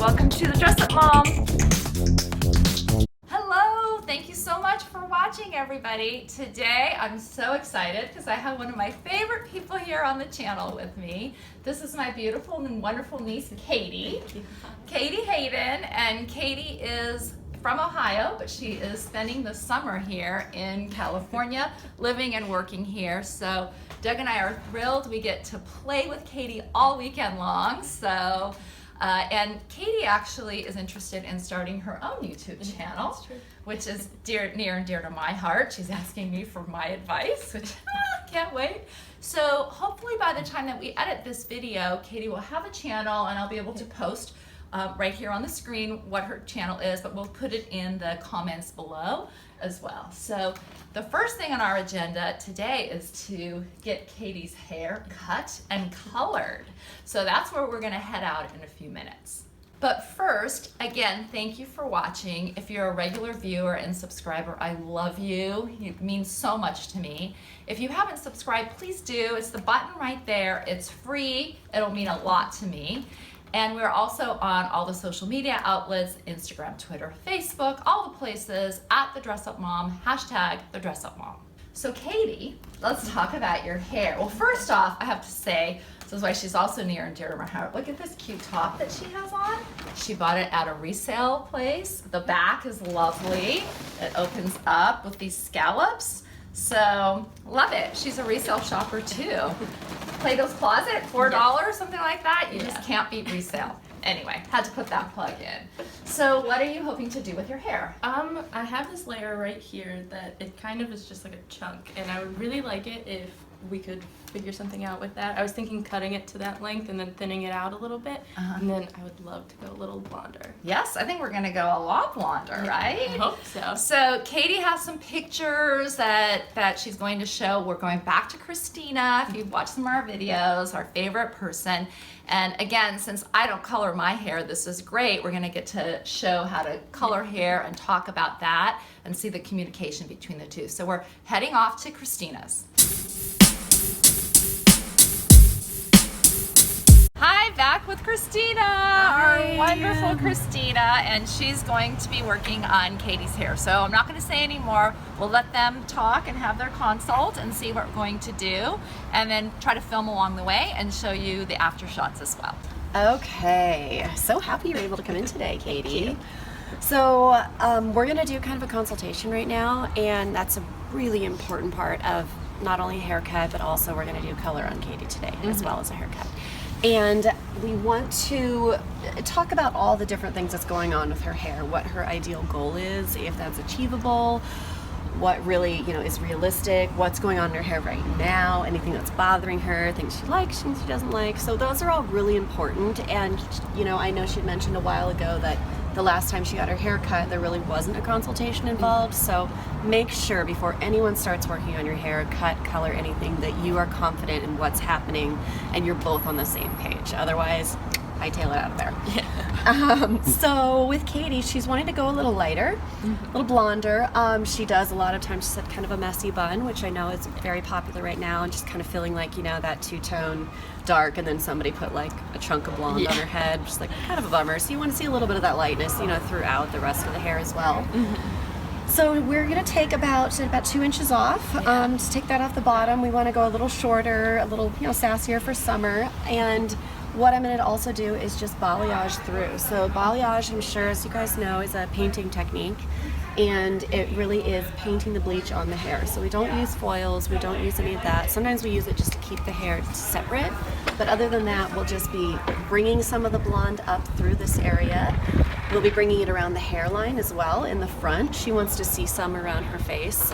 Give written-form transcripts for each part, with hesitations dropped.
Welcome to the Dress Up Mom. Hello, thank you so much for watching, everybody. Today I'm so excited because I have one of my favorite people here on the channel with me. This is my beautiful and wonderful niece, Kattie. Kattie Hayden, and Kattie is from Ohio, but she is spending the summer here in California, living and working here. So Doug and I are thrilled we get to play with Kattie all weekend long. And Kattie actually is interested in starting her own YouTube channel, which is near and dear to my heart. She's asking me for my advice, which can't wait. So hopefully by the time that we edit this video, Kattie will have a channel and I'll be able to post right here on the screen what her channel is, but we'll put it in the comments below as well. So the first thing on our agenda today is to get Kattie's hair cut and colored. So that's where we're gonna head out in a few minutes. But first, again, thank you for watching. If you're a regular viewer and subscriber, I love you. It means so much to me. If you haven't subscribed, please do. It's the button right there. It's free. It'll mean a lot to me. And we're also on all the social media outlets, Instagram, Twitter, Facebook, all the places, at The Dress Up Mom, hashtag The Dress Up Mom. So Kattie, let's talk about your hair. Well, first off, I have to say, this is why she's also near and dear to my heart. Look at this cute top that she has on. She bought it at a resale place. The back is lovely. It opens up with these scallops. So, love it. She's a resale shopper too. Plato's Closet, $4, something like that. You just can't beat resale. Anyway, had to put that plug in. So what are you hoping to do with your hair? I have this layer right here that it kind of is just like a chunk, and I would really like it if we could figure something out with that. I was thinking cutting it to that length and then thinning it out a little bit, and then I would love to go a little blonder. Yes, I think we're gonna go a lot blonder, right? I hope so. So Kattie has some pictures that she's going to show. We're going back to Christina, if you've watched some of our videos, our favorite person. And again, since I don't color my hair, this is great. We're gonna get to show how to color hair and talk about that and see the communication between the two. So we're heading off to Christina's. Hi, back with Christina, our wonderful Christina, and she's going to be working on Kattie's hair. So I'm not going to say any more. We'll let them talk and have their consult and see what we're going to do, and then try to film along the way and show you the after shots as well. Okay, so happy you're able to come in today, Kattie. So we're going to do kind of a consultation right now, and that's a really important part of not only a haircut, but also we're going to do color on Kattie today, as well as a haircut. And we want to talk about all the different things that's going on with her hair, what her ideal goal is, if that's achievable, what really, is realistic, what's going on in her hair right now, anything that's bothering her, things she likes, things she doesn't like. So those are all really important. And, I know she had mentioned a while ago that the last time she got her hair cut, there really wasn't a consultation involved. So make sure before anyone starts working on your hair, cut, color, anything, that you are confident in what's happening and you're both on the same page. Otherwise, hightail it out of there. Yeah. So with Kattie, she's wanting to go a little lighter, a little blonder. She does a lot of times, she said, kind of a messy bun, which I know is very popular right now, and just kind of feeling like, that two-tone dark, and then somebody put like a chunk of blonde on her head, just like kind of a bummer. So you want to see a little bit of that lightness, throughout the rest of the hair as well. So we're going to take about 2 inches off. Just take that off the bottom. We want to go a little shorter, a little sassier for summer. And what I'm going to also do is just balayage through. So balayage, I'm sure, as you guys know, is a painting technique, and it really is painting the bleach on the hair. So we don't use foils, we don't use any of that. Sometimes we use it just to keep the hair separate, but other than that, we'll just be bringing some of the blonde up through this area. We'll be bringing it around the hairline as well in the front. She wants to see some around her face.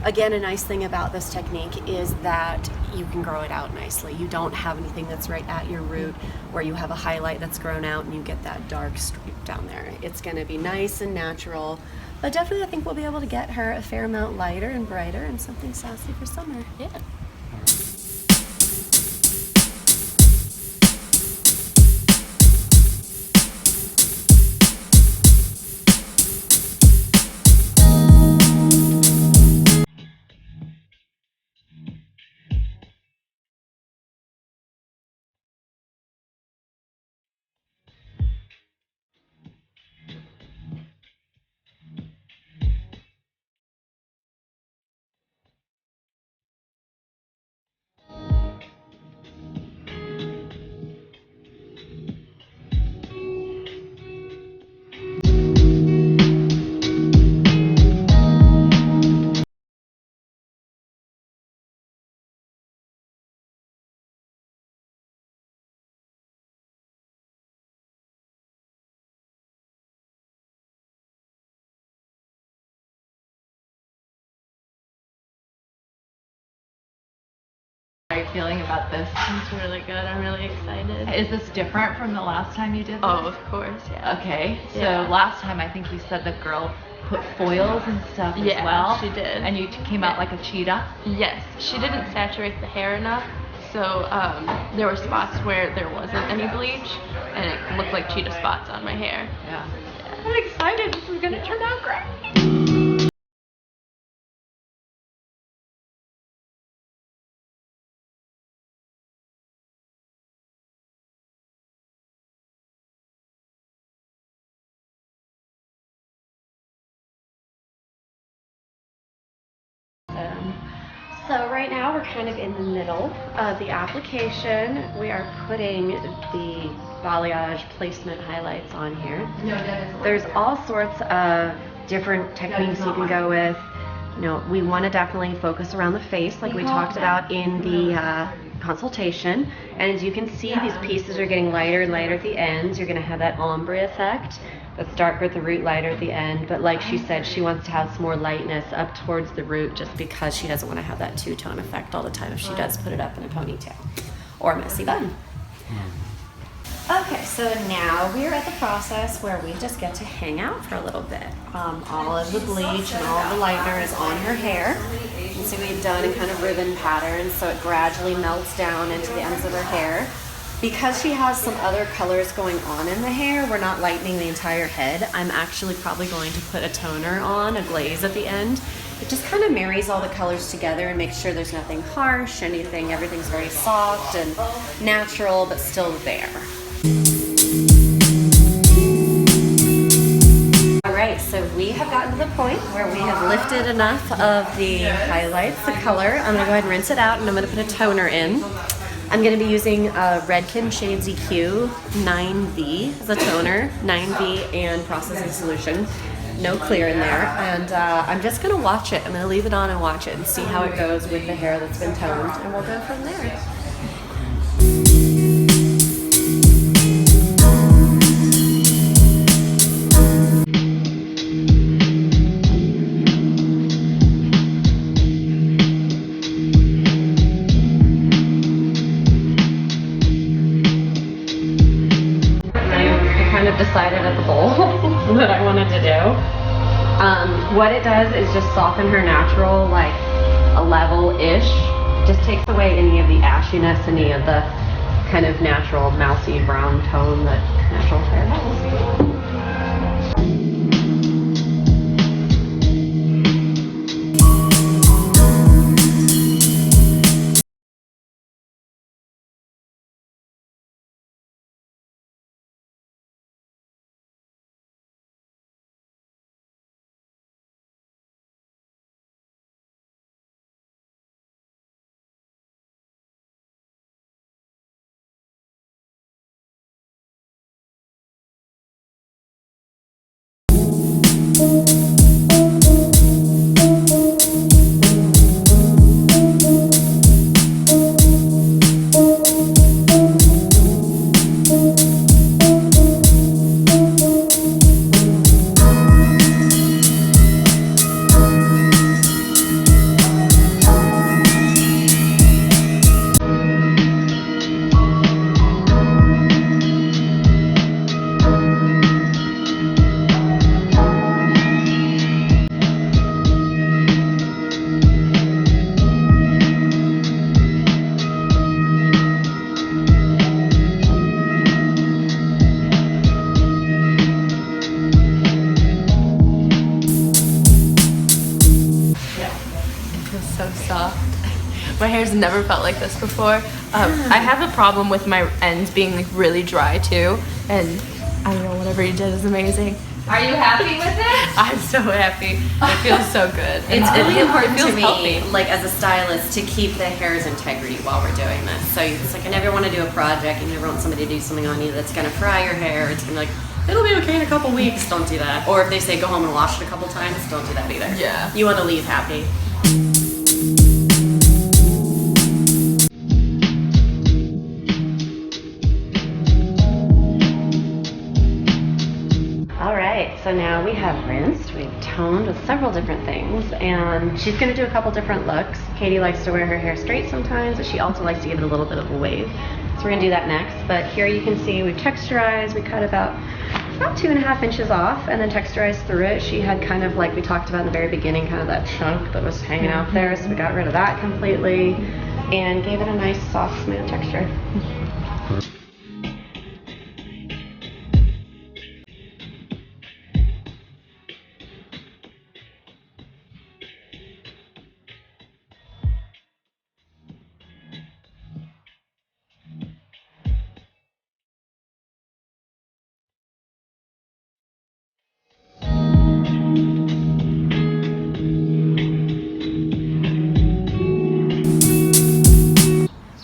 Again, a nice thing about this technique is that you can grow it out nicely. You don't have anything that's right at your root where you have a highlight that's grown out and you get that dark streak down there. It's going to be nice and natural, but definitely I think we'll be able to get her a fair amount lighter and brighter and something sassy for summer. Yeah. feeling about this? It's really good. I'm really excited. Is this different from the last time you did this? Oh, of course, yeah. Okay, so Yeah. last time I think you said the girl put foils and stuff as Yeah, well. she did. And you came out like a cheetah? Yes, she didn't saturate the hair enough, so there were spots where there wasn't any bleach, and it looked like cheetah spots on my hair. Yeah. I'm excited. This is going to turn out great. So right now we're kind of in the middle of the application. We are putting the balayage placement highlights on here. There's all sorts of different techniques you can go with. You know, we want to definitely focus around the face like we talked about in the consultation. And as you can see, these pieces are getting lighter and lighter at the ends. You're going to have that ombre effect. That's darker at the root, lighter at the end. But like she said, she wants to have some more lightness up towards the root just because she doesn't want to have that two-tone effect all the time if she does put it up in a ponytail or a messy bun. Okay, so now we're at the process where we just get to hang out for a little bit. All of the bleach and all of the lightener is on her hair. You can see we've done a kind of ribbon pattern, so it gradually melts down into the ends of her hair. Because she has some other colors going on in the hair, we're not lightening the entire head. I'm actually probably going to put a toner on, a glaze at the end. It just kind of marries all the colors together and makes sure there's nothing harsh, everything's very soft and natural, but still there. Alright, so we have gotten to the point where we have lifted enough of the highlights, the color. I'm going to go ahead and rinse it out and I'm going to put a toner in. I'm going to be using Redken Shade ZQ 9V as a toner, 9V and processing solution. No clear in there. And I'm just going to watch it. I'm going to leave it on and watch it and see how it goes with the hair that's been toned. And we'll go from there. Decided at the bowl that I wanted to do. What it does is just soften her natural, like a level-ish. Just takes away any of the ashiness, any of the kind of natural mousy brown tone that natural hair has. My hair's never felt like this before. I have a problem with my ends being like really dry too, and I don't know, whatever you did is amazing. Are you happy with it? I'm so happy. It feels so good. It's really important feels to me, healthy. like as a stylist, to keep the hair's integrity while we're doing this. So it's like I never want to do a project, you never want somebody to do something on you that's gonna fry your hair. It's gonna be like, it'll be okay in a couple weeks. Don't do that. Or if they say go home and wash it a couple times, don't do that either. Yeah. You want to leave happy. All right, So now we have rinsed, we've toned with several different things, and she's going to do a couple different looks. Katie likes to wear her hair straight sometimes, but she also likes to give it a little bit of a wave. So we're going to do that next. But here you can see we've texturized. We cut about 2.5 inches off and then texturized through it. She had kind of, like we talked about in the very beginning, kind of that chunk that was hanging out there. So we got rid of that completely and gave it a nice, soft, smooth texture.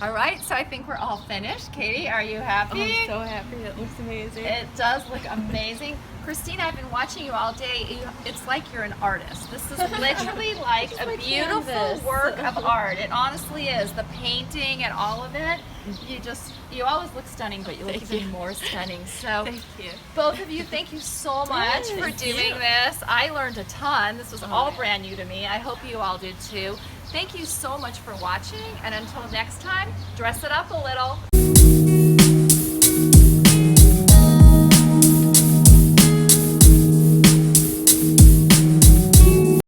All right, so I think we're all finished. Katie, are you happy? I'm so happy. It looks amazing. It does look amazing. Christina, I've been watching you all day. It's like you're an artist. This is literally like a beautiful canvas. work of art. It honestly is. The painting and all of it. You always look stunning, but you look even more stunning. So Thank you. both of you, thank you so much for doing this. I learned a ton. This was all brand new to me. I hope you all did too. Thank you so much for watching, and until next time, dress it up a little.